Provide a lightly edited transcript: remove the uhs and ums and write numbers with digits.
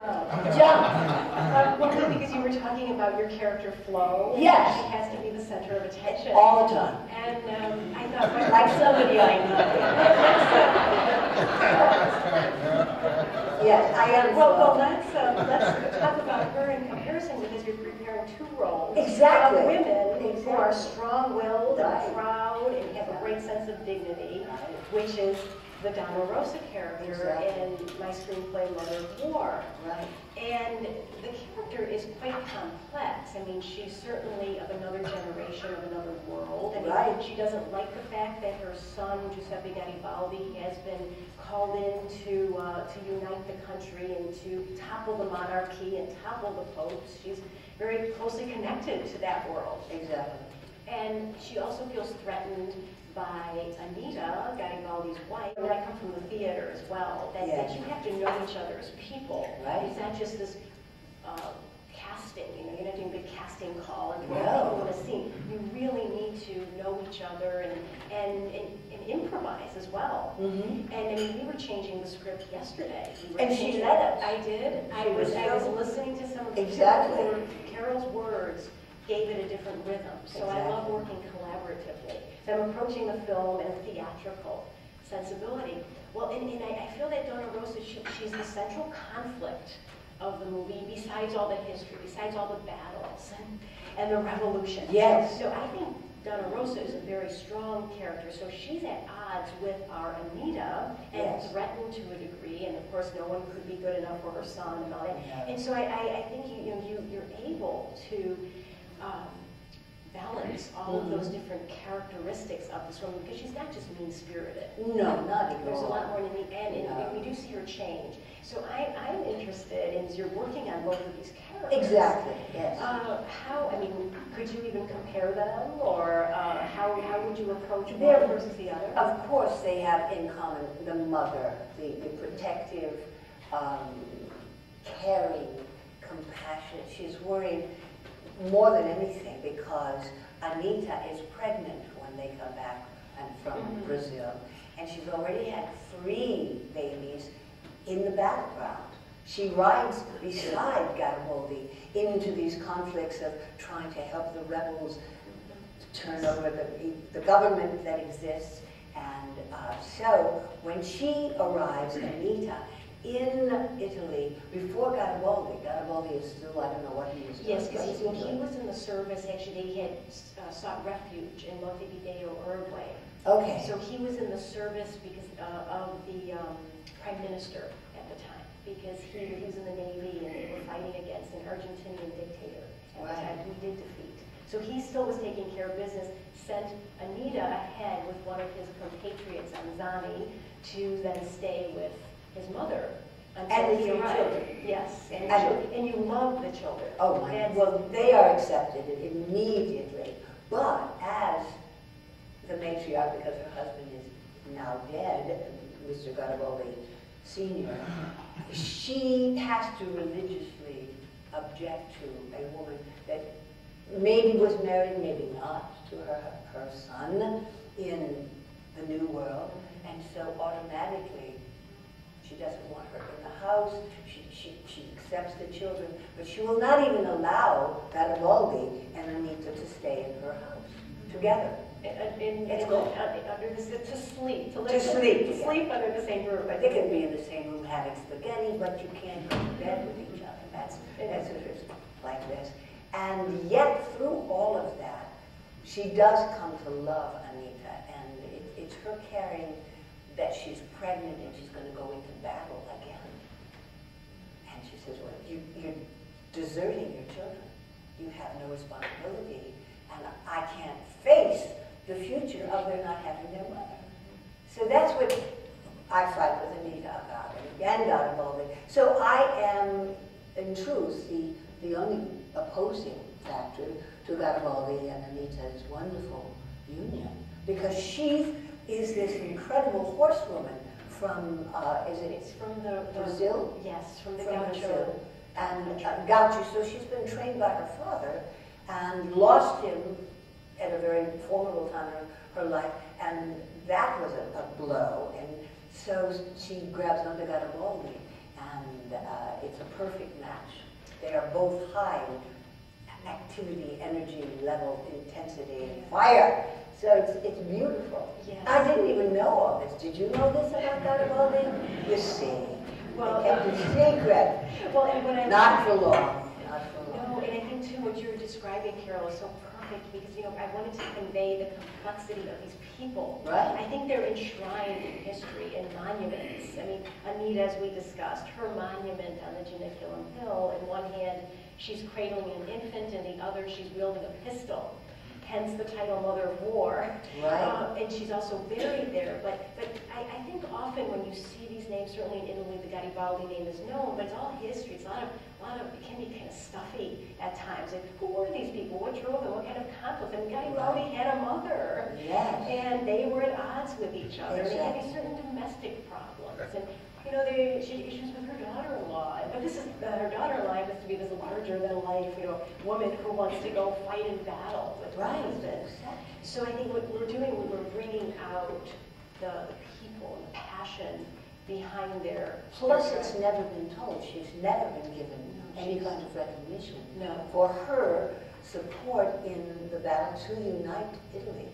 Jump. Well, because you were talking about your character Flo. Yes. She has to be the center of attention. All the time. And I thought, well, Like somebody I know. Yes, I am. well, let's talk about her in comparison because you're preparing two roles. Exactly. Of women Exactly. who are strong-willed Right. and proud and have a great sense of dignity, which is the Donna Rosa character Exactly. in my screenplay Mother of War. Right. And the character is quite complex. I mean, she's certainly of another generation, of another world. I mean, Right. she doesn't like the fact that her son, Giuseppe Garibaldi, has been called in to unite the country and to topple the monarchy and topple the popes. She's very closely connected to that world. Exactly. And she also feels threatened by Anita, Garibaldi's wife. And I come from the theater as well, that you have to know each other as people. Right. It's not just this casting, you're not doing a big casting call and No. people in a scene. You really need to know each other and improvise as well. Mm-hmm. And I mean, we were changing the script yesterday. And she let us. I did. I was listening to some of Exactly. Carol's words gave it a different rhythm. So I Exactly. love working collaboratively. So I'm approaching the film in a theatrical sensibility. Well, and I feel that Donna Rosa, she's the central conflict of the movie, besides all the history, besides all the battles and the revolution. Yes. So I think Donna Rosa is a very strong character. So she's at odds with our Anita and Yes. threatened to a degree. And of course, no one could be good enough for her son and all that. Yeah. And so I think you're able to balance all of those different characteristics of this woman, because she's not just mean-spirited. No, not at all. There's a lot more to me, and No. we do see her change. So I'm interested in, as you're working on both of these characters. Exactly, yes. Could you even compare them, or how would you approach They're- one versus the other? Of course, they have in common the mother, the protective, caring, compassionate. She's worried more than anything because Anita is pregnant when they come back from Brazil, and she's already had 3 babies in the background. She rides beside Garibaldi into these conflicts of trying to help the rebels turn over the government that exists. And so when she arrives, Anita, in Italy, before Garibaldi is still, I don't know what he was doing. Yes, because when he was in the service, actually, he had sought refuge in Montevideo, Uruguay. Okay. So he was in the service because of the prime minister at the time, because he was in the Navy and they were fighting against an Argentinian dictator at the time who did defeat. So he still was taking care of business, sent Anita ahead with one of his compatriots, Anzani, to then stay with his mother until he arrived. Children. Yes, And you love the children. Oh my, well, they are accepted immediately. But as the matriarch, because her husband is now dead, Mr. Garibaldi Sr., she has to religiously object to a woman that maybe was married, maybe not, to her son in the New World. And so automatically, she doesn't want her in the house. She accepts the children, but she will not even allow Garibaldi and Anita to stay in her house together. To sleep under the same roof. But they can be in the same room having spaghetti, but you can't go to bed with each other. That's like this. And yet, through all of that, she does come to love Anita, and it's her carrying that she's pregnant and she's going to go into battle again. And she says, well, you're deserting your children. You have no responsibility, and I can't face the future of their not having their mother. So that's what I fight with Anita about, and Garibaldi. So I am, in truth, the only opposing factor to Garibaldi and Anita's wonderful union, because she is this incredible horsewoman from, It's from the Brazil? Yes, from the From Gaucho. Brazil. And Gaucho, so she's been trained by her father and lost him at a very formidable time in her life, and that was a blow. And so she grabs onto Garibaldi, and it's a perfect match. They are both high activity, energy, level, intensity, fire. So it's beautiful. Yes. I didn't even know all this. Did you know this about Garibaldi? You see. Well, they kept it secret. Well, and when I not for long. Not for long. No, and I think too what you're describing, Carol, is so perfect because I wanted to convey the complexity of these people. Right. I think they're enshrined in history and monuments. I mean, Anita, as we discussed, her monument on the Janiculum Hill. In one hand, she's cradling an infant, and the other, she's wielding a pistol. Hence the title Mother of War. Right. And she's also buried there. But I think often when you see these names, certainly in Italy, the Garibaldi name is known, but it's all history. It's a lot of it can be kind of stuffy at times. Like, who were these people? What drove them? What kind of conflict? I mean, Garibaldi had a mother. Yes. And they were at odds with each other. Exactly. They had these certain domestic problems. And she had issues with her daughter-in-law. But this is, her daughter-in-law happens to be this larger-than-life, woman who wants to go fight in battle with her husband. So I think what we're doing, we're bringing out the people and the passion behind their... Plus, it's never been told. She's never been given any kind of recognition for her support in the battle to unite Italy.